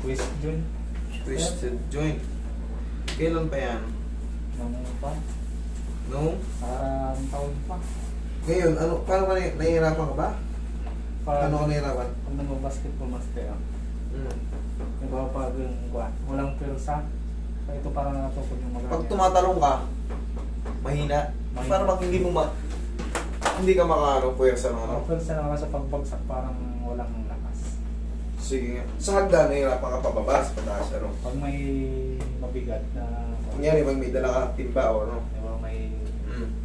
Twist joint. Twisted joint. Kailan pa yan? Nung pa. No? Parang taon pa. Ngayon, ano, paano ka nahihirapan ka ba? Paano ka nahihirapan? Kung nag-basketball master. Hmm. Nagpapag yung kuwan. Walang pilsa. Kaya ito parang natukod yung mga. Pag tumatalong ka, mahina. Para bang hindi ka makaano, puwersa ng ano. Pilsa naman sa pagbagsak parang walang lakas. Sige nga. Sa hagdan, nahihirapan ka pababa sa pataas, ano? Pag may mabigat na Kunyari, pag may dala ka timba o ano. diba, may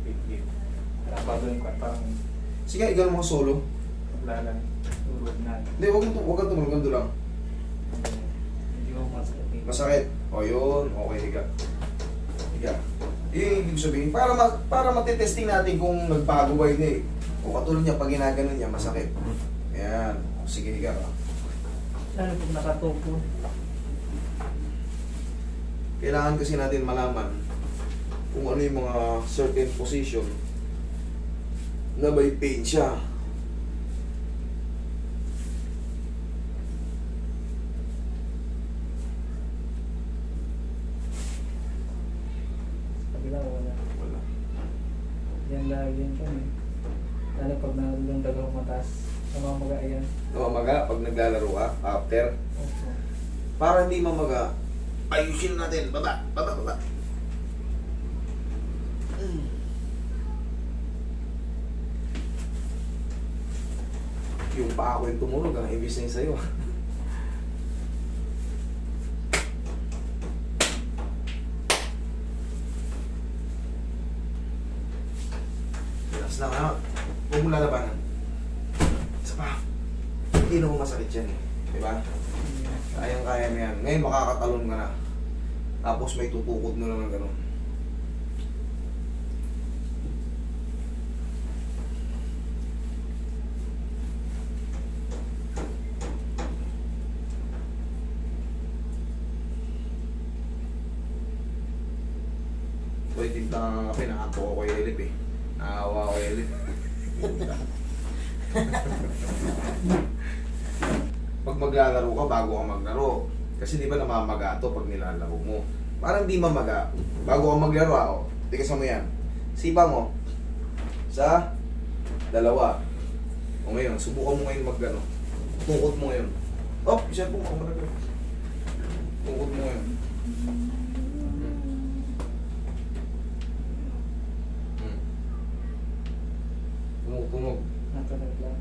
big. Kaya bago yung kuwan parang Sige, ikaw mo solo. paglalan. Urod na. Hindi, huwag kang tumulong, ganito lang. Hindi ko masakit. Masakit. O yun, okay, higa. Higa. Yung ibig sabihin, para matitesting natin kung nagbago ba yun eh. O katulad niya, pag ginaganon niya, masakit. Ayan. Sige, higa ka. Lalo pag nakatupo. Kailangan kasi natin malaman kung ano yung mga certain position na may pain siya. Kabila wala. Wala. Yan lagi yan kami. Lalo pag nalulong dagang mataas. Namamaga yan. Namamaga pag naglalaro ka, after. Opo. Para hindi mamaga, ayusin natin. Baba. Yung paa ko yung tumunog, ang ibig na sa'yo. Relax lang, ha? Huwag mo lalabanan. Isa pa. Hindi na masakit yan, eh. Diba? Kayang-kaya mo yan. Ngayon makakatalon ka na. Tapos may tutukod mo na ng gano'n. So, itinta ka nga kape. Nakato ko kay Elip eh. Nakawa ko kay Elip. Pag maglalaro ka, bago ka maglaro. Kasi di ba namamaga ito pag nilalaro mo. Parang di mamaga. Bago ka maglaro, ako. Tigasan mo yan. Sipa mo. Sa dalawa. O ngayon, subukan mo ngayon mag-ano. Tungkod mo ngayon. Oh, isa po ako malagay. Tungkod mo ngayon. Tumutunog. Natunog lang.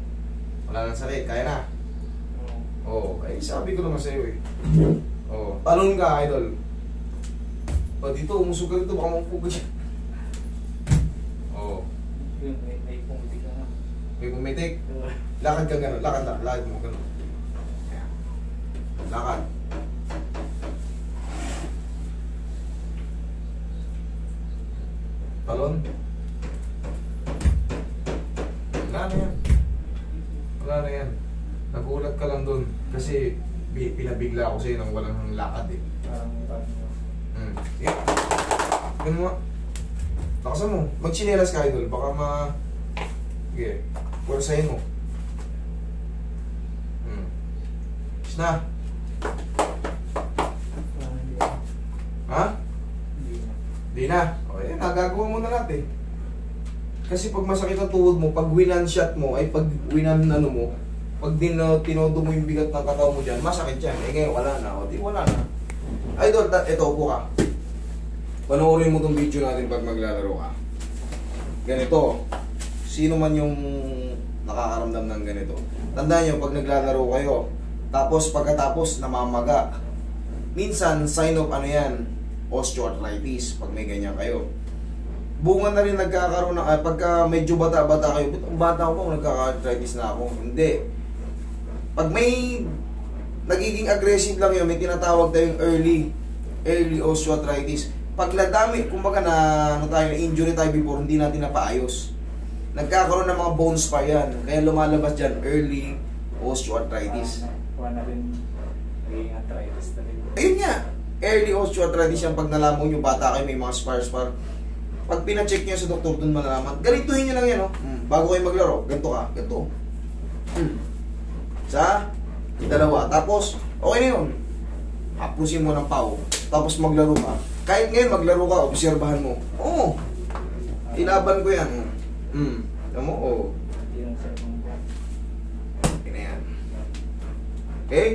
Wala nang sakit. Kaya na. Oo, kaya sabi ko naman sa'yo eh. Oo, talon ka, idol. O dito, umusog ka dito, baka mampugod siya. Oo. Yun, may pumitik ka na. May pumitik. Lakad ka gano'n, lakad mo gano'n. Ayan. Lakad. Talon. Wala na yan. Wala na yan. Nagulat ka lang dun kasi pinabigla ako sa'yo nang walang lakad eh. Parang Yeah. Ganun mo. Lakasan mo. Magchinelas ka, idol. Baka sige. Pwersahin mo. Is na. Ha? Di na. O yan, nagagawa mo na natin. Kasi pag masakit ang tuhod mo, pag winan-shot mo, ay pag winan-ano mo, pag tinodo mo yung bigat ng katawan mo dyan, masakit yan. Eh ngayon, wala na. O di, wala na. Idol, ito, upo ka. Panoorin mo itong video natin pag maglalaro ka. Ganito. Sino man yung nakakaramdam ng ganito. Tandaan nyo, pag naglalaro kayo, tapos pagkatapos namamaga. Minsan, sign of ano yan, osteoarthritis, pag may ganyan kayo. Bunga na rin nagkakaroon ng, pagka medyo bata-bata kayo, ang bata ko pa, nagkaka-arthritis na ako. Hindi. Pag may nagiging aggressive lang yun, may tinatawag tayong early osteoarthritis. Pag nadami, kumbaga na, injury tayo before, hindi natin napaayos. Nagkakaroon ng mga bone spar yan. Kaya lumalabas dyan, early osteoarthritis. Kuha na rin, naging arthritis na rin. Ayun nga, early osteoarthritis yan pag nalaman nyo, bata kayo, may mga spar. Pag pina-check nyo sa doktor, dun malalaman. Ganituhin nyo lang yan, bago kayo maglaro, ganito ka, ganito. Sa dalawa. Tapos, okay na yun. hapusin mo ng pau, tapos maglaro ka. Kahit ngayon maglaro ka, obserbahan mo. Oo. Ilaban ko yan. Alam mo? Oo. Hindi lang sa ibang buwan. Okay na yan. Okay?